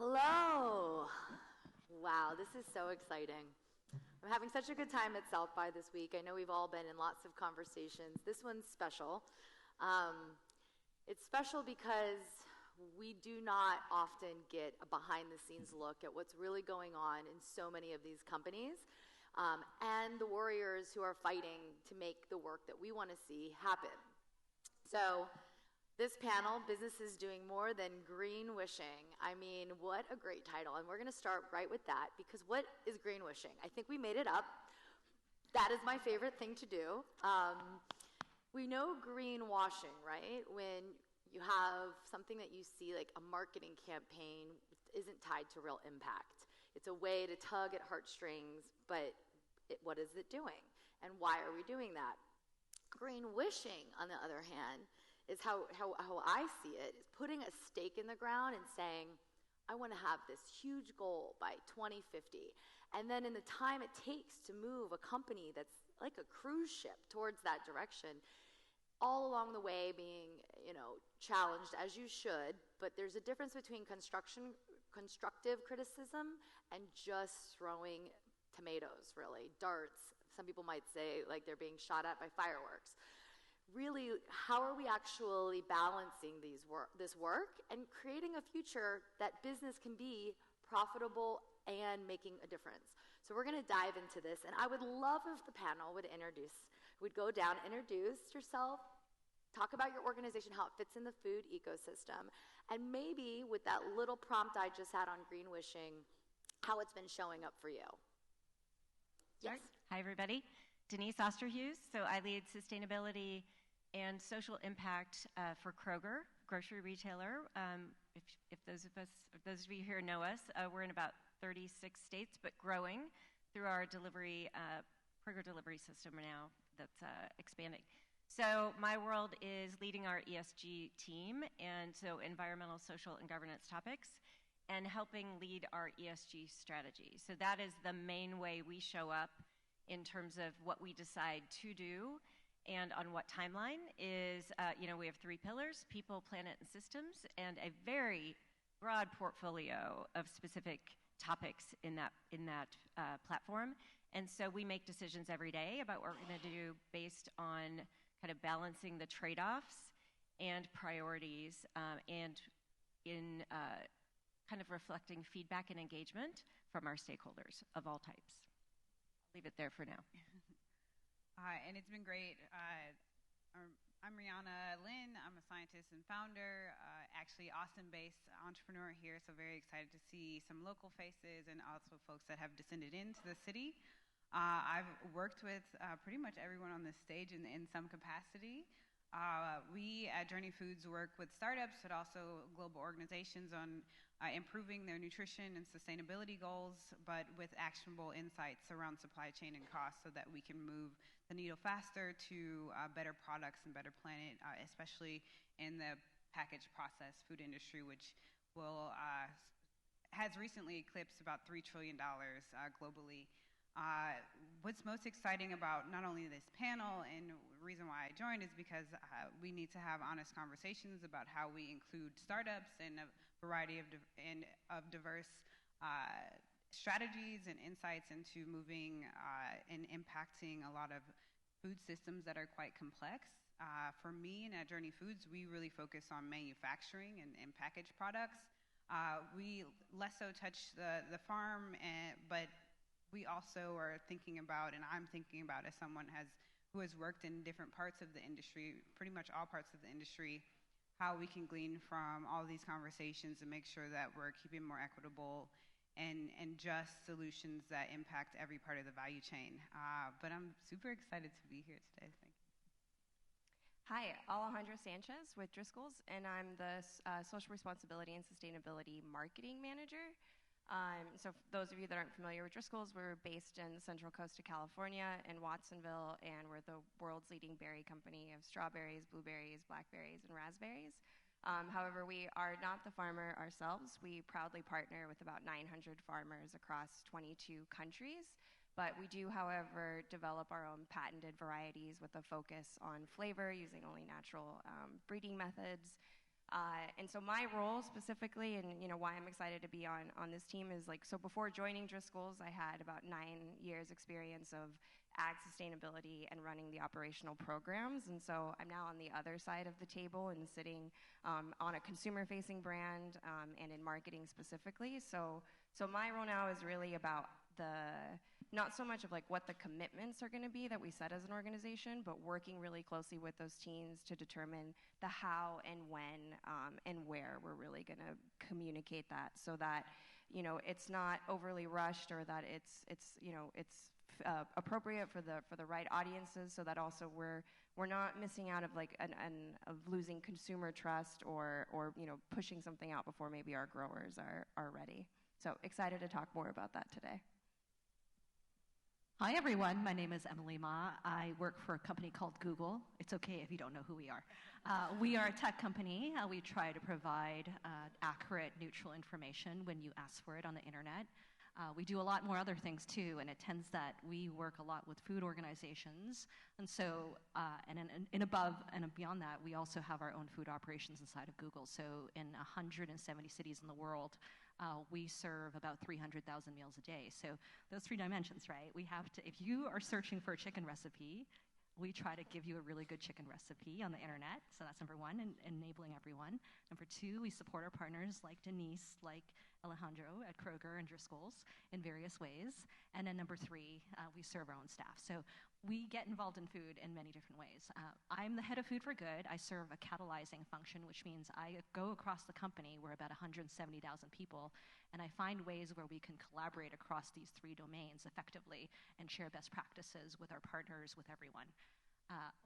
Hello. Wow, this is so exciting. I'm having such a good time at South by this week. I know we've all been in lots of conversations. This one's special. It's special because we do not often get a behind-the-scenes look at what's really going on in so many of these companies, and the warriors who are fighting to make the work that we want to see happen. So this panel, Businesses Doing More Than Greenwishing. I mean, what a great title. And we're going to start right with that, because what is greenwishing? I think we made it up. That is my favorite thing to do. We know greenwashing, right? When you have something that you see, like a marketing campaign, isn't tied to real impact. It's a way to tug at heartstrings, but what is it doing? And why are we doing that? Greenwishing, on the other hand, is how I see it, is putting a stake in the ground and saying, I want to have this huge goal by 2050. And then in the time it takes to move a company that's like a cruise ship towards that direction, all along the way being, challenged, as you should, but there's a difference between constructive criticism and just throwing tomatoes, really, darts. Some people might say like they're being shot at by fireworks. Really, how are we actually balancing this work and creating a future that business can be profitable and making a difference? So we're going to dive into this, and I would love if the panel would go down, introduce yourself, talk about your organization, how it fits in the food ecosystem, and maybe with that little prompt I just had on greenwishing, how it's been showing up for you. Yes. Hi, everybody. Denise, Osterhues. So I lead sustainability and social impact for Kroger, grocery retailer. If those of you here know us, we're in about 36 states, but growing through our Kroger delivery system now that's expanding. So my world is leading our ESG team, and so environmental, social, and governance topics, and helping lead our ESG strategy. So that is the main way we show up in terms of what we decide to do and on what timeline is, we have 3 pillars: people, planet, and systems, and a very broad portfolio of specific topics in that platform. And so we make decisions every day about what we're going to do based on kind of balancing the trade-offs and priorities and in kind of reflecting feedback and engagement from our stakeholders of all types. I'll leave it there for now. And it's been great. I'm Riana. Lynn. I'm a scientist and founder, actually Austin-based entrepreneur here, so very excited to see some local faces and also folks that have descended into the city. I've worked with pretty much everyone on this stage in some capacity. We at Journey Foods work with startups, but also global organizations on improving their nutrition and sustainability goals, but with actionable insights around supply chain and cost so that we can move the needle faster to better products and better planet, especially in the packaged processed food industry, which has recently eclipsed about $3 trillion globally. What's most exciting about not only this panel, and the reason why I joined is because we need to have honest conversations about how we include startups and a variety of diverse strategies and insights into moving and impacting a lot of food systems that are quite complex. For me and at Journey Foods, we really focus on manufacturing and packaged products. We less so touch the farm, but we also are thinking about, and I'm thinking about as someone who has worked in different parts of the industry, pretty much all parts of the industry, how we can glean from all these conversations and make sure that we're keeping more equitable and just solutions that impact every part of the value chain. But I'm super excited to be here today. Thank you. Hi, Alejandra Sanchez with Driscoll's, and I'm the Social Responsibility and Sustainability Marketing Manager. So for those of you that aren't familiar with Driscoll's, we're based in the Central Coast of California in Watsonville, and we're the world's leading berry company of strawberries, blueberries, blackberries, and raspberries. However, we are not the farmer ourselves. We proudly partner with about 900 farmers across 22 countries. But we do, however, develop our own patented varieties with a focus on flavor using only natural breeding methods. And so my role specifically, and why I'm excited to be on this team is so before joining Driscoll's, I had about 9 years experience of ag sustainability and running the operational programs. And so I'm now on the other side of the table and sitting on a consumer-facing brand and in marketing specifically. So my role now is really about not so much of what the commitments are going to be that we set as an organization, but working really closely with those teams to determine the how and when and where we're really going to communicate that, so that it's not overly rushed, or that it's appropriate for the right audiences, so that also we're not missing out of of losing consumer trust or pushing something out before maybe our growers are ready. So excited to talk more about that today. Hi, everyone. My name is Emily Ma. I work for a company called Google. It's okay if you don't know who we are. We are a tech company. We try to provide accurate, neutral information when you ask for it on the internet. We do a lot more other things, too, and it tends that we work a lot with food organizations. And so, and above and beyond that, we also have our own food operations inside of Google. So in 170 cities in the world, we serve about 300,000 meals a day. So those 3 dimensions, right? We have to, if you are searching for a chicken recipe, we try to give you a really good chicken recipe on the internet. So that's number 1, and enabling everyone. Number 2, we support our partners like Denise, like Alejandra at Kroger and Driscoll's in various ways. And then number 3, we serve our own staff. So we get involved in food in many different ways. I'm the head of Food for Good. I serve a catalyzing function, which means I go across the company. We're about 170,000 people, and I find ways where we can collaborate across these 3 domains effectively and share best practices with our partners, with everyone.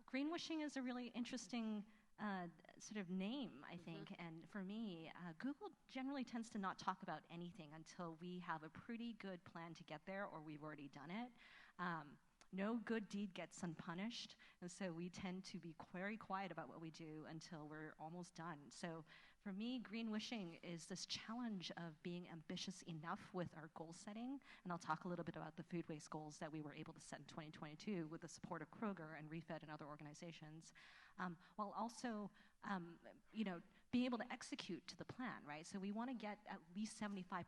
Greenwishing is a really interesting sort of name, I think, and for me, Google generally tends to not talk about anything until we have a pretty good plan to get there, or we've already done it. No good deed gets unpunished, and so we tend to be very quiet about what we do until we're almost done. So for me, greenwishing is this challenge of being ambitious enough with our goal setting, and I'll talk a little bit about the food waste goals that we were able to set in 2022 with the support of Kroger and Refed and other organizations, while also being able to execute to the plan, right? So we want to get at least 75%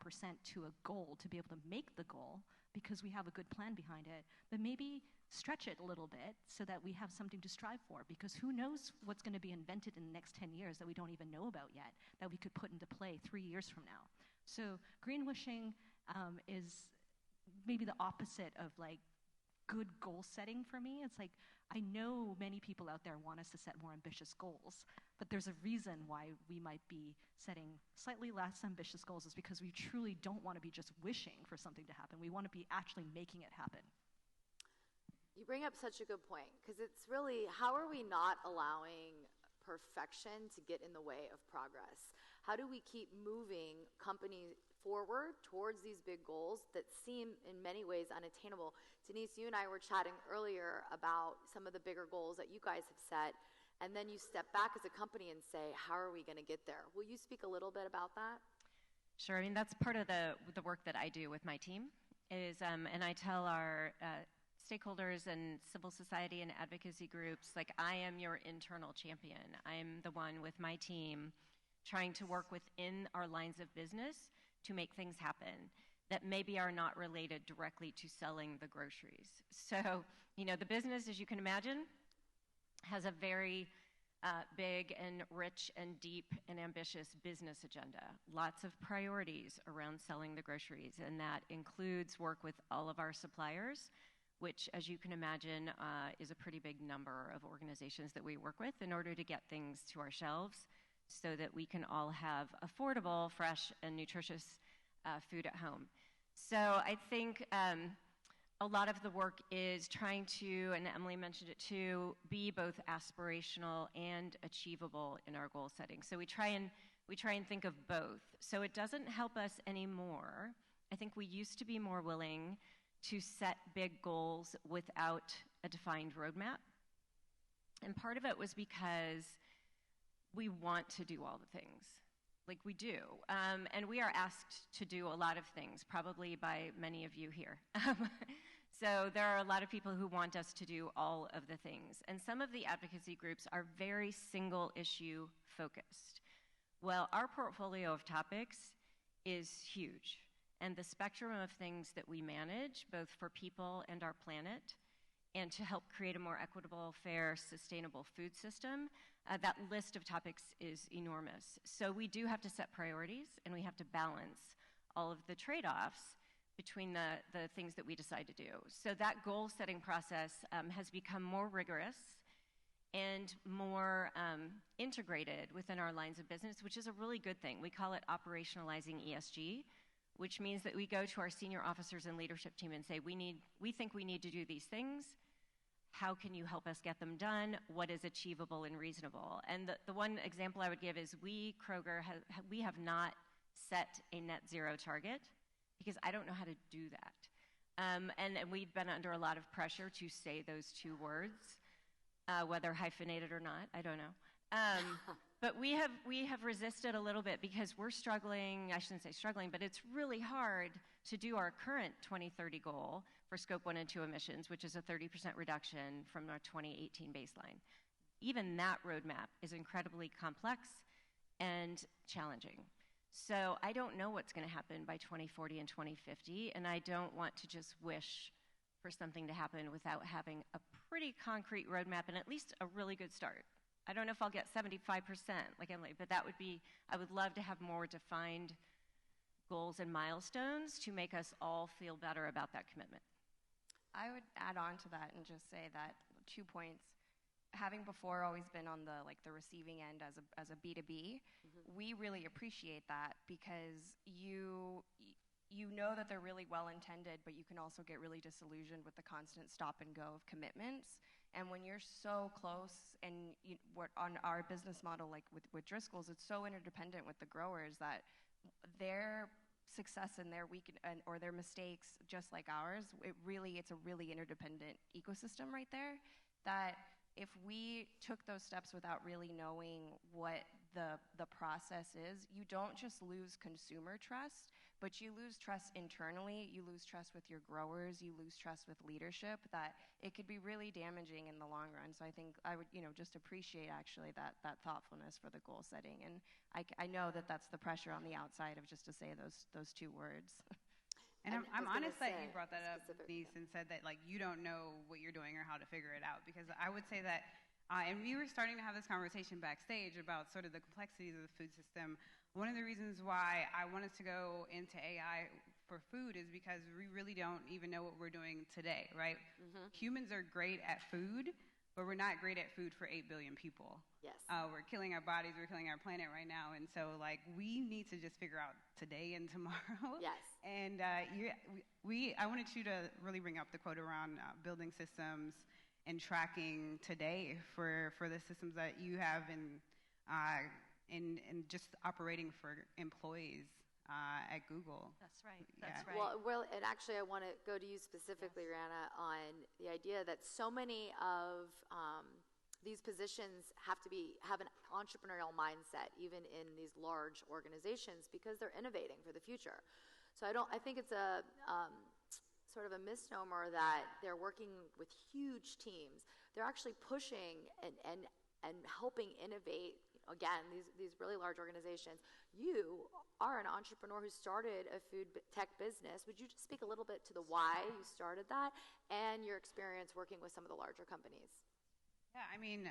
to a goal to be able to make the goal because we have a good plan behind it, but maybe stretch it a little bit so that we have something to strive for, because who knows what's going to be invented in the next 10 years that we don't even know about yet, that we could put into play 3 years from now. So greenwishing is maybe the opposite of good goal setting for me. It's I know many people out there want us to set more ambitious goals, but there's a reason why we might be setting slightly less ambitious goals, is because we truly don't want to be just wishing for something to happen. We want to be actually making it happen. You bring up such a good point, because it's really, how are we not allowing perfection to get in the way of progress? How do we keep moving companies forward towards these big goals that seem in many ways unattainable? Denise, you and I were chatting earlier about some of the bigger goals that you guys have set, and then you step back as a company and say, how are we going to get there? Will you speak a little bit about that? Sure. I mean, that's part of the work that I do with my team is, and I tell our stakeholders and civil society and advocacy groups, I am your internal champion. I'm the one with my team trying to work within our lines of business to make things happen that maybe are not related directly to selling the groceries. So, the business, as you can imagine, has a very big and rich and deep and ambitious business agenda. Lots of priorities around selling the groceries, and that includes work with all of our suppliers, which, as you can imagine, is a pretty big number of organizations that we work with in order to get things to our shelves so that we can all have affordable, fresh, and nutritious food at home. So I think a lot of the work is trying to, and Emily mentioned it too, be both aspirational and achievable in our goal setting. So we try and think of both. So it doesn't help us anymore. I think we used to be more willing to set big goals without a defined roadmap. And part of it was because we want to do all the things. We do. And we are asked to do a lot of things, probably by many of you here. So there are a lot of people who want us to do all of the things. And some of the advocacy groups are very single issue focused. Well, our portfolio of topics is huge, and the spectrum of things that we manage, both for people and our planet, and to help create a more equitable, fair, sustainable food system, that list of topics is enormous. So we do have to set priorities, and we have to balance all of the trade-offs between the things that we decide to do. So that goal-setting process has become more rigorous and more integrated within our lines of business, which is a really good thing. We call it operationalizing ESG, which means that we go to our senior officers and leadership team and say, we think we need to do these things. How can you help us get them done? What is achievable and reasonable? And the one example I would give is Kroger, we have not set a net zero target because I don't know how to do that. And we've been under a lot of pressure to say those two words. Whether hyphenated or not, I don't know. But we have resisted a little bit because we're struggling, I shouldn't say struggling, but it's really hard to do our current 2030 goal for Scope 1 and 2 emissions, which is a 30% reduction from our 2018 baseline. Even that roadmap is incredibly complex and challenging. So I don't know what's going to happen by 2040 and 2050, and I don't want to just wish for something to happen without having a pretty concrete roadmap and at least a really good start. I don't know if I'll get 75% like Emily, but I would love to have more defined goals and milestones to make us all feel better about that commitment. I would add on to that and just say that 2 points. Having before always been on the receiving end as a B2B, we really appreciate that because you know that they're really well intended, but you can also get really disillusioned with the constant stop and go of commitments. And when you're so close, and on our business model, like with Driscoll's, it's so interdependent with the growers that their success and their or their mistakes, just like ours, it's a really interdependent ecosystem right there. That if we took those steps without really knowing what the process is, you don't just lose consumer trust, but you lose trust internally, you lose trust with your growers, you lose trust with leadership, that it could be really damaging in the long run. So I think I would, just appreciate actually that thoughtfulness for the goal setting. And I know that that's the pressure on the outside of just to say those two words. And I'm honest that you brought that up, Denise, and said that you don't know what you're doing or how to figure it out, because I would say that, and we were starting to have this conversation backstage about sort of the complexities of the food system. One of the reasons why I wanted to go into AI for food is because we really don't even know what we're doing today, right? Mm-hmm. Humans are great at food, but we're not great at food for 8 billion people. Yes. We're killing our bodies, we're killing our planet right now, and so we need to just figure out today and tomorrow. Yes. And I wanted you to really bring up the quote around building systems and tracking today for the systems that you have in just operating for employees at Google. That's right. Yeah. That's right. Well, and actually, I want to go to you specifically, Riana, on the idea that so many of these positions have an entrepreneurial mindset, even in these large organizations, because they're innovating for the future. So I think it's a sort of a misnomer that they're working with huge teams. They're actually pushing and helping innovate. Again, these really large organizations. You are an entrepreneur who started a food tech business. Would you just speak a little bit to the why you started that and your experience working with some of the larger companies? Yeah, I mean,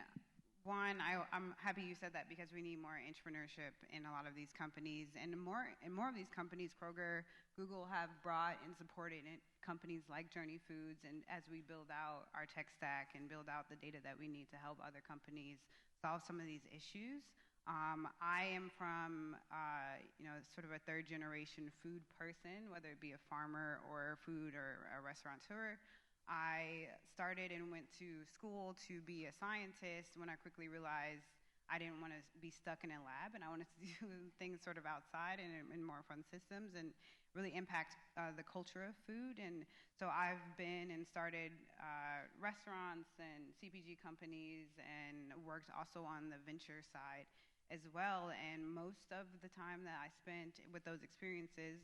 one, I'm happy you said that because we need more entrepreneurship in a lot of these companies, and more of these companies, Kroger, Google, have brought and supported companies like Journey Foods, and as we build out our tech stack and build out the data that we need to help other companies solve some of these issues. I am from, sort of a third generation food person, whether it be a farmer or food or a restaurateur. I started and went to school to be a scientist when I quickly realized I didn't want to be stuck in a lab, and I wanted to do things sort of outside and in more fun systems and really impact the culture of food. And so I've been and started restaurants and CPG companies and worked also on the venture side as well. And most of the time that I spent with those experiences,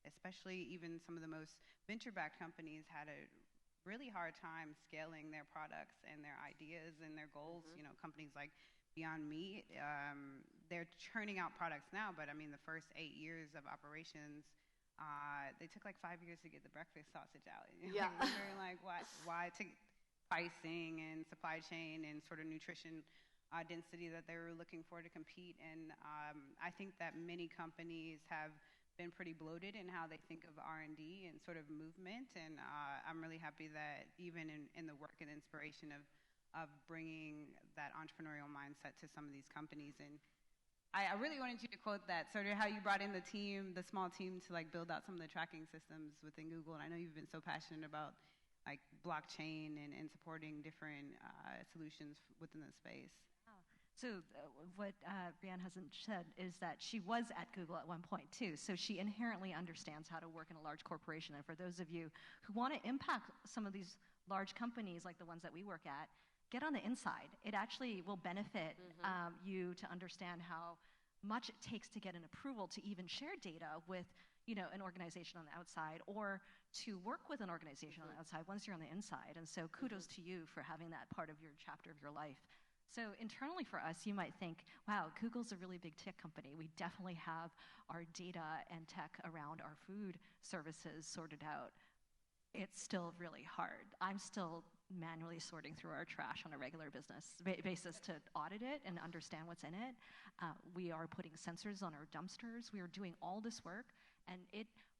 especially even some of the most venture-backed companies, had a really hard time scaling their products and their ideas and their goals. Mm-hmm. Companies like Beyond Meat, they're churning out products now, but I mean, the first 8 years of operations, they took like 5 years to get the breakfast sausage out. Yeah. Wondering like why to pricing and supply chain and sort of nutrition density that they were looking for to compete. And I think that many companies have been pretty bloated in how they think of R&D and sort of movement. And I'm really happy that even in the work and inspiration of bringing that entrepreneurial mindset to some of these companies. And I really wanted you to quote that, sort of how you brought in the team, the small team, to like build out some of the tracking systems within Google. And I know you've been so passionate about like blockchain and supporting different solutions within the space. So what Riana hasn't said is that she was at Google at one point too, so she inherently understands how to work in a large corporation. And for those of you who want to impact some of these large companies like the ones that we work at, get on the inside. It actually will benefit you to understand how much it takes to get an approval to even share data with an organization on the outside, or to work with an organization on the outside once you're on the inside. And so kudos to you for having that part of your chapter of your life. So internally for us, you might think, wow, Google's a really big tech company. We definitely have our data and tech around our food services sorted out. It's still really hard. I'm still manually sorting through our trash on a regular basis to audit it and understand what's in it. We are putting sensors on our dumpsters. We are doing all this work, and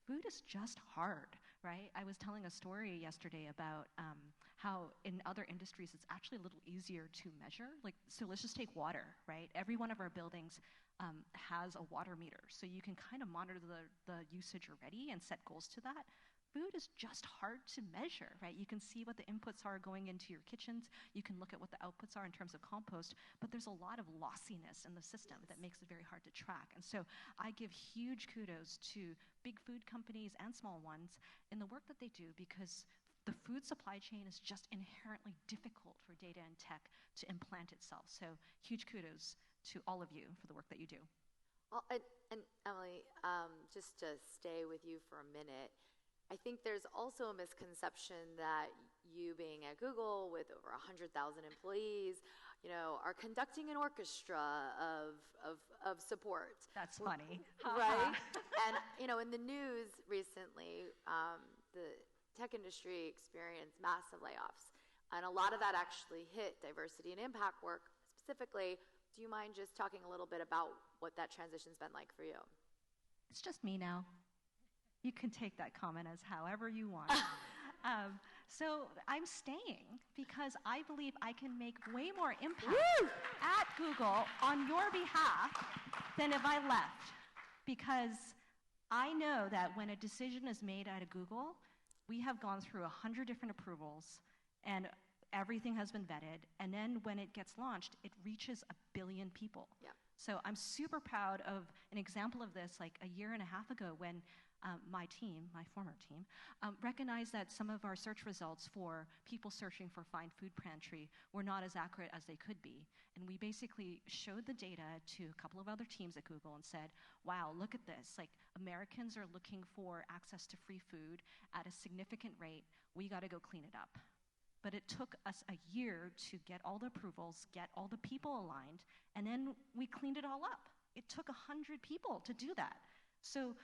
food is just hard, right? I was telling a story yesterday about how in other industries it's actually a little easier to measure. So let's just take water, right? Every one of our buildings has a water meter, so you can kind of monitor the usage already and set goals to that. Food is just hard to measure, right? You can see what the inputs are going into your kitchens. You can look at what the outputs are in terms of compost, but there's a lot of lossiness in the system that makes it very hard to track. And so I give huge kudos to big food companies and small ones in the work that they do, because the food supply chain is just inherently difficult for data and tech to implant itself. So huge kudos to all of you for the work that you do. Well, and Emily, just to stay with you for a minute, I think there's also a misconception that you being at Google with over 100,000 employees, are conducting an orchestra of support. That's funny. Right? And, in the news recently, the tech industry experienced massive layoffs. And a lot of that actually hit diversity and impact work specifically. Do you mind just talking a little bit about what that transition's been like for you? It's just me now. You can take that comment as however you want. So I'm staying because I believe I can make way more impact at Google on your behalf than if I left. Because I know that when a decision is made at a Google, we have gone through 100 different approvals and everything has been vetted. And then when it gets launched, it reaches 1 billion people. Yeah. So I'm super proud of an example of this like a year and a half ago when my former team, recognized that some of our search results for people searching for Find Food Pantry were not as accurate as they could be. And we basically showed the data to a couple of other teams at Google and said, wow, look at this. Like, Americans are looking for access to free food at a significant rate. We got to go clean it up. But it took us a year to get all the approvals, get all the people aligned, and then we cleaned it all up. It took 100 people to do that. So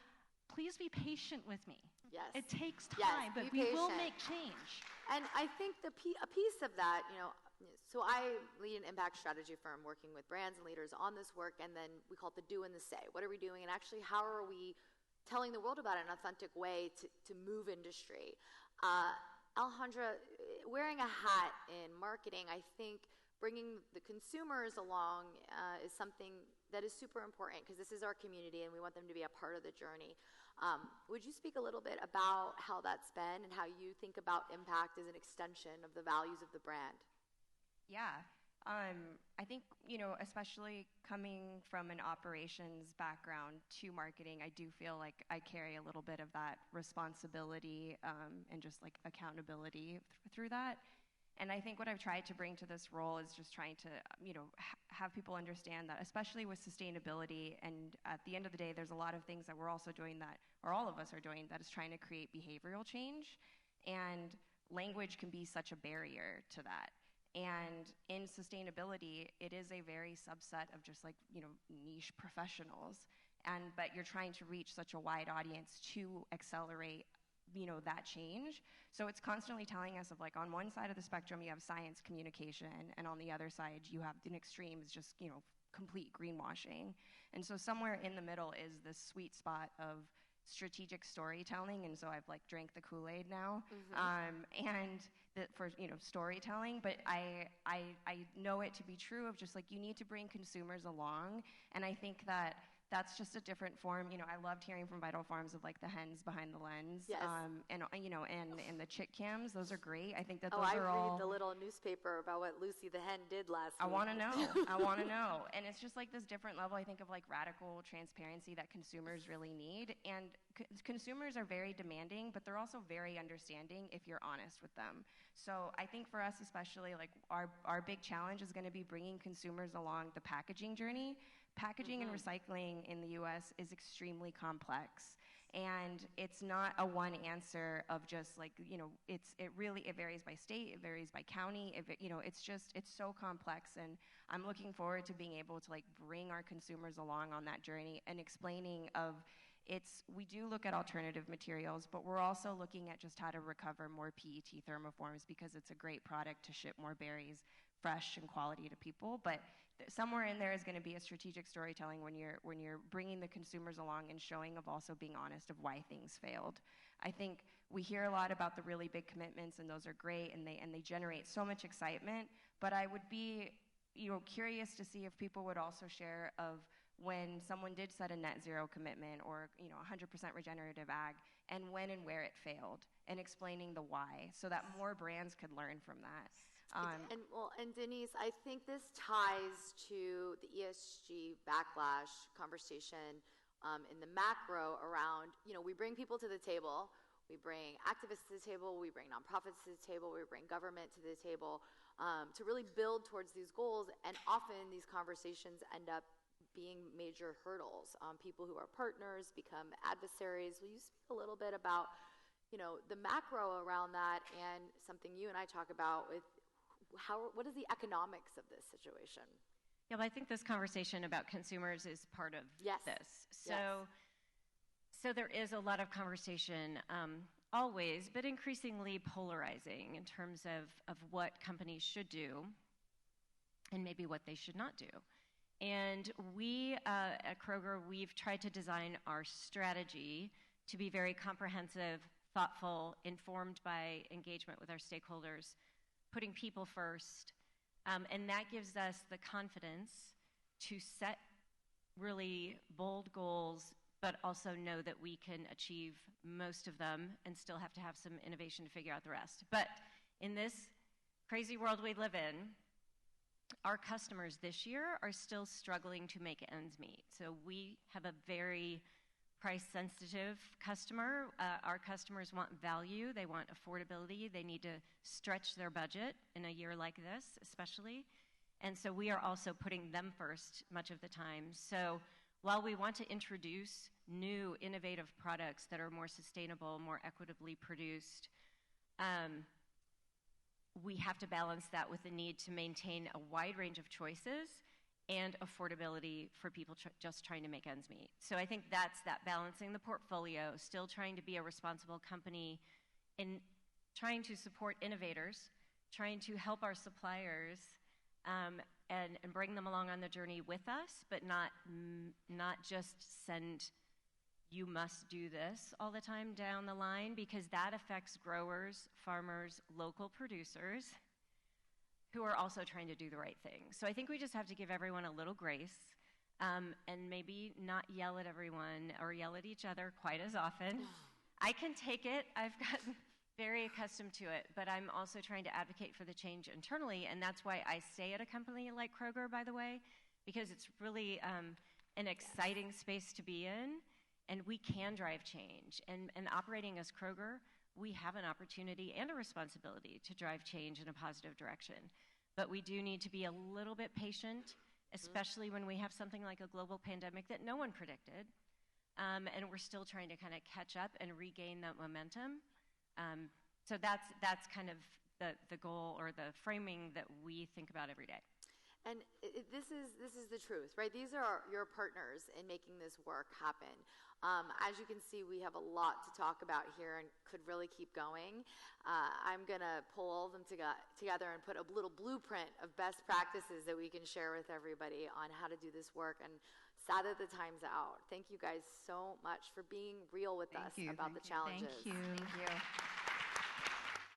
please be patient with me. Yes. It takes time, but we will make change. And I think a piece of that, so I lead an impact strategy firm working with brands and leaders on this work, and then we call it the do and the say. What are we doing, and actually how are we telling the world about it in an authentic way to move industry? Alejandra, wearing a hat in marketing, I think bringing the consumers along is something that is super important, because this is our community and we want them to be a part of the journey. Would you speak a little bit about how that's been and how you think about impact as an extension of the values of the brand? Yeah. I think, especially coming from an operations background to marketing, I do feel like I carry a little bit of that responsibility and just like accountability through that. And I think what I've tried to bring to this role is just trying to, have people understand that, especially with sustainability. And at the end of the day, there's a lot of things that we're also doing that, or all of us are doing, that is trying to create behavioral change. And language can be such a barrier to that. And in sustainability, it is a very subset of just like, niche professionals. But you're trying to reach such a wide audience to accelerate, that change. So it's constantly telling us of like, on one side of the spectrum, you have science communication, and on the other side, you have an extreme is just, complete greenwashing. And so somewhere in the middle is this sweet spot of strategic storytelling, and so I've like drank the Kool-Aid now, for storytelling. But I know it to be true of just like you need to bring consumers along, and I think that's just a different form. I loved hearing from Vital Farms of like the hens behind the lens, yes. And the chick cams. Those are great. I think that those are all. I read the little newspaper about what Lucy the hen did last week. I want to know. I want to know. And it's just like this different level, I think, of like radical transparency that consumers really need. And consumers are very demanding, but they're also very understanding if you're honest with them. So I think for us especially, like our big challenge is going to be bringing consumers along the packaging journey. Packaging and recycling in the U.S. is extremely complex, and it's not a one answer of just like, it varies by state, it varies by county, it's so complex, and I'm looking forward to being able to like bring our consumers along on that journey and explaining we do look at alternative materials, but we're also looking at just how to recover more PET thermoforms because it's a great product to ship more berries fresh and quality to people. But somewhere in there is going to be a strategic storytelling when you're bringing the consumers along and showing of also being honest of why things failed. I think we hear a lot about the really big commitments, and those are great, and they generate so much excitement. But I would be curious to see if people would also share of when someone did set a net zero commitment or 100% regenerative ag, and when and where it failed, and explaining the why so that more brands could learn from that. And Denise, I think this ties to the ESG backlash conversation in the macro around, we bring people to the table, we bring activists to the table, we bring nonprofits to the table, we bring government to the table to really build towards these goals, and often these conversations end up being major hurdles. People who are partners become adversaries. Will you speak a little bit about, the macro around that, and something you and I talk about with what is the economics of this situation? Yeah, well, I think this conversation about consumers is part of this. So there is a lot of conversation always, but increasingly polarizing in terms of what companies should do and maybe what they should not do. And we at Kroger, we've tried to design our strategy to be very comprehensive, thoughtful, informed by engagement with our stakeholders, putting people first, and that gives us the confidence to set really bold goals, but also know that we can achieve most of them and still have to have some innovation to figure out the rest. But in this crazy world we live in, our customers this year are still struggling to make ends meet. So we have a very price-sensitive customer. Our customers want value. They want affordability. They need to stretch their budget in a year like this, especially. And so we are also putting them first much of the time. So while we want to introduce new, innovative products that are more sustainable, more equitably produced, we have to balance that with the need to maintain a wide range of choices and affordability for people just trying to make ends meet. So I think that's that balancing the portfolio, still trying to be a responsible company in trying to support innovators, trying to help our suppliers, and bring them along on the journey with us, but not just send you must do this all the time down the line, because that affects growers, farmers, local producers who are also trying to do the right thing. So I think we just have to give everyone a little grace, and maybe not yell at everyone or yell at each other quite as often. I can take it. I've gotten very accustomed to it, but I'm also trying to advocate for the change internally, and that's why I stay at a company like Kroger, by the way, because it's really an exciting space to be in, and we can drive change. And operating as Kroger, we have an opportunity and a responsibility to drive change in a positive direction. But we do need to be a little bit patient, especially when we have something like a global pandemic that no one predicted, and we're still trying to kind of catch up and regain that momentum. So that's kind of the goal or the framing that we think about every day. And this is the truth, right? These are your partners in making this work happen. As you can see, we have a lot to talk about here and could really keep going. I'm going to pull all of them together and put a little blueprint of best practices that we can share with everybody on how to do this work. And sad that the time's out. Thank you guys so much for being real with us about the challenges. Thank you. Thank you.